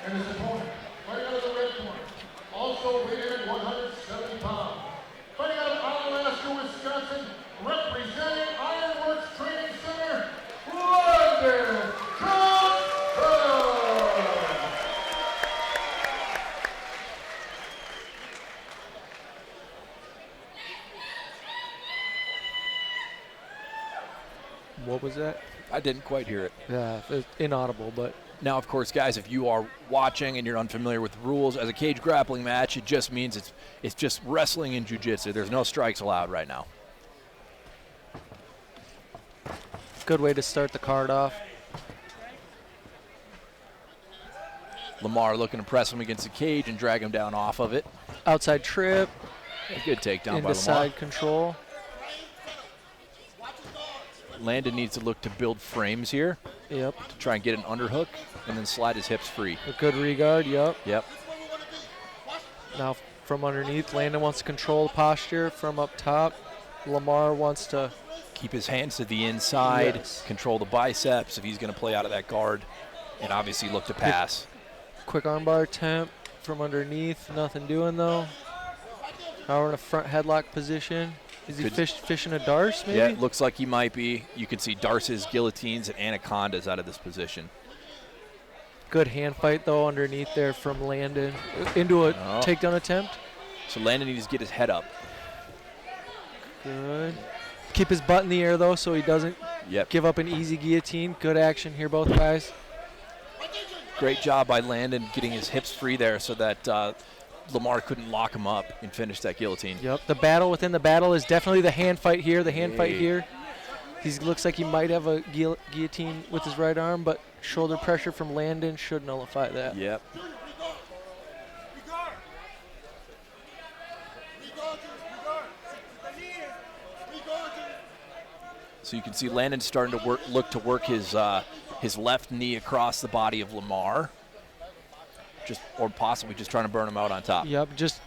And his opponent, fighting out of the red corner, also weighing in at 170 pounds. Fighting out of Onalaska, Wisconsin, representing Ironworks Training Center, Landon. What was that? I didn't quite hear it. Yeah, it's inaudible, but. Now, of course, guys, if you are watching and you're unfamiliar with the rules, as a cage grappling match, it just means it's just wrestling and jiu-jitsu. There's no strikes allowed right now. Good way to start the card off. Lemar looking to press him against the cage and drag him down off of it. Outside trip. A good takedown into by Lemar. side control. Landon needs to look to build frames here. Yep. To try and get an underhook and then slide his hips free. A good regard, yep. Yep. Now from underneath, Landon wants to control the posture from up top. Lemar wants to keep his hands to the inside, yes. Control the biceps if he's going to play out of that guard, and obviously look to pass. Quick armbar attempt from underneath, nothing doing though. Now we're in a front headlock position. Is he fishing a Darce, maybe? Yeah, it looks like he might be. You can see Darces, guillotines, and anacondas out of this position. Good hand fight, though, underneath there from Landon. Into a takedown attempt. So Landon needs to get his head up. Good. Keep his butt in the air, though, so he doesn't give up an easy guillotine. Good action here, both guys. Great job by Landon getting his hips free there so that Lemar couldn't lock him up and finish that guillotine. Yep, the battle within the battle is definitely the hand fight here, fight here. He looks like he might have a guillotine with his right arm, but shoulder pressure from Landon should nullify that. Yep. So you can see Landon starting to look to work his left knee across the body of Lemar. Or possibly just trying to burn him out on top. Yep, just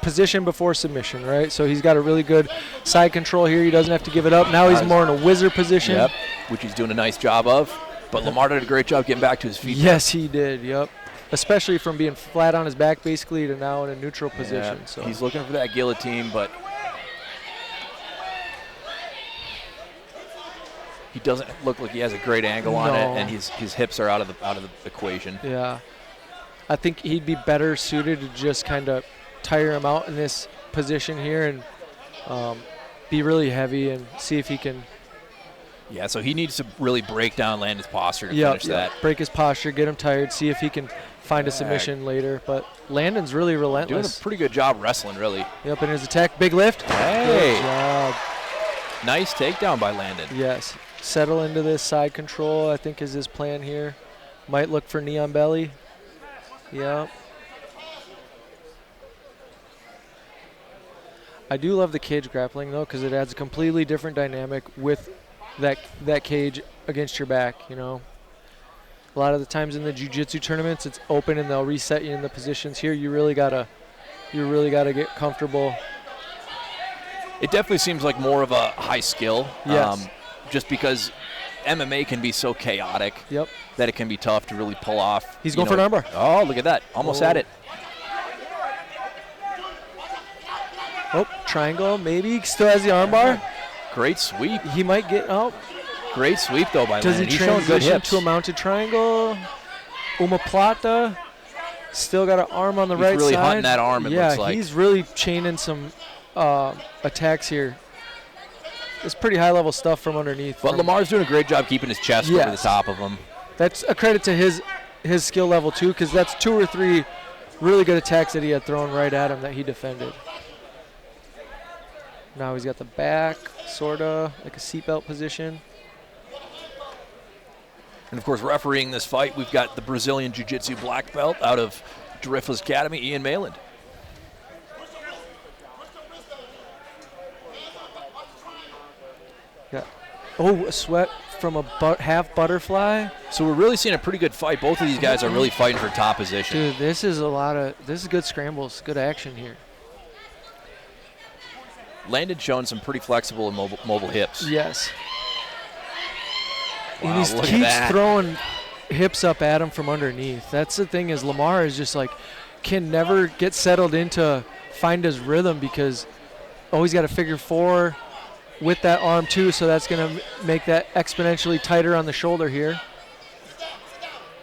position before submission, right? So he's got a really good side control here. He doesn't have to give it up. Now he's more in a wizard position. Yep, which he's doing a nice job of. But Lemar did a great job getting back to his feet. Yes, he did, yep. Especially from being flat on his back basically to now in a neutral position. Yep. So he's looking for that guillotine, but he doesn't look like he has a great angle on it, and his hips are out of the equation. Yeah. I think he'd be better suited to just kind of tire him out in this position here and be really heavy and see if he can. Yeah, so he needs to really break down Landon's posture to finish that. Break his posture, get him tired, see if he can find a submission later. But Landon's really relentless. Doing a pretty good job wrestling, really. Yep, and his attack, big lift. Hey. Good job. Nice takedown by Landon. Yes. Settle into this side control, I think, is his plan here. Might look for knee on belly. Yep. I do love the cage grappling, though, because it adds a completely different dynamic with that cage against your back, you know. A lot of the times in the jiu-jitsu tournaments, it's open and they'll reset you in the positions. Here, you really gotta get comfortable. It definitely seems like more of a high skill. Yes. Just because MMA can be so chaotic that it can be tough to really pull off. He's going for an armbar. Oh, look at that. Almost had it. Oh, triangle, maybe. Still has the armbar. Great sweep. He might get out. Great sweep, though, by Does Landon. he He's showing good transition hips. to a mounted triangle? Omoplata. Still got an arm on the right side. He's really hunting that arm, it looks like. Yeah, he's really chaining some attacks here. It's pretty high-level stuff from underneath. But Lamar's doing a great job keeping his chest over the top of him. That's a credit to his skill level, too, because that's 2 or 3 really good attacks that he had thrown right at him that he defended. Now he's got the back, sort of, like a seatbelt position. And, of course, refereeing this fight, we've got the Brazilian Jiu-Jitsu black belt out of Driftless Academy, Ian Mayland. Yeah. Oh, a sweat from a half butterfly. So we're really seeing a pretty good fight. Both of these guys are really fighting for top position. Dude, this is good scrambles, good action here. Landon showing some pretty flexible and mobile hips. Yes. Wow, and he look at keeps that. throwing hips up at him from underneath. That's the thing, is Lemar is just like, can never get settled into find his rhythm, because he's got a figure 4 with that arm too, so that's going to make that exponentially tighter on the shoulder here.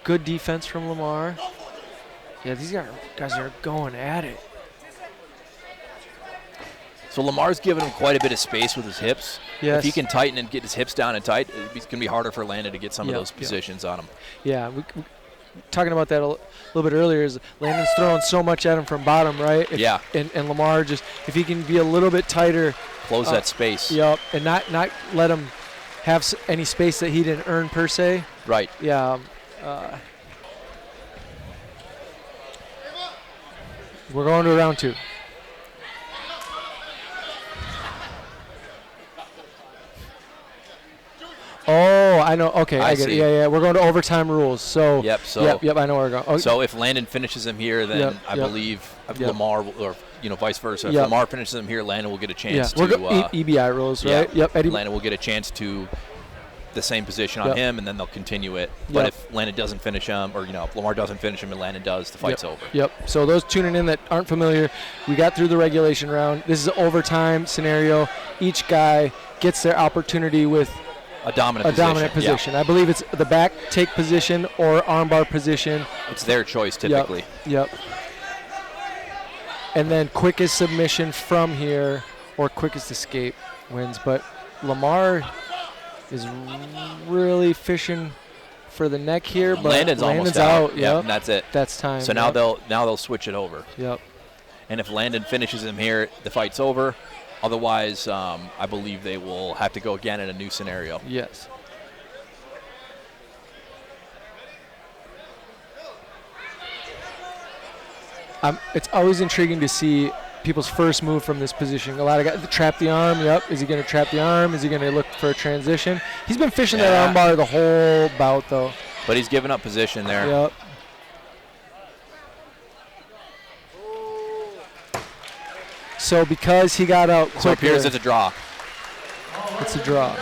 Good defense from Lemar. Yeah, these guys are going at it. So Lamar's giving him quite a bit of space with his hips. Yes. If he can tighten and get his hips down and tight, it's going to be harder for Landon to get some of those positions on him. Yeah, we talking about that a little bit earlier, is Landon's throwing so much at him from bottom, right? And Lemar, just if he can be a little bit tighter. Close that space. Yep, and not let him have any space that he didn't earn per se. Right. Yeah. We're going to round 2. Oh, I know. Okay, I get it. Yeah. We're going to overtime rules. So. Yep. I know where we're going. Oh. So if Landon finishes him here, then I believe Lemar or vice versa. If Lemar finishes him here, Landon will get a chance to. EBI rules, right? Yep. Landon will get a chance to the same position on him, and then they'll continue it. But if Landon doesn't finish him, or if Lemar doesn't finish him and Landon does, the fight's over. Yep. So those tuning in that aren't familiar, we got through the regulation round. This is an overtime scenario. Each guy gets their opportunity with a dominant position. I believe it's the back take position or armbar position. It's their choice typically. Yep. And then quickest submission from here or quickest escape wins. But Lemar is really fishing for the neck here, but Landon's almost out. Yep. And that's it. That's time. So now they'll switch it over. Yep. And if Landon finishes him here, the fight's over. Otherwise, I believe they will have to go again in a new scenario. Yes. It's always intriguing to see people's first move from this position. A lot of guys trap the arm. Yep. Is he going to trap the arm? Is he going to look for a transition? He's been fishing that arm bar the whole bout, though. But he's giving up position there. Yep. So because he got out quicker. So it appears it's a draw. It's a draw.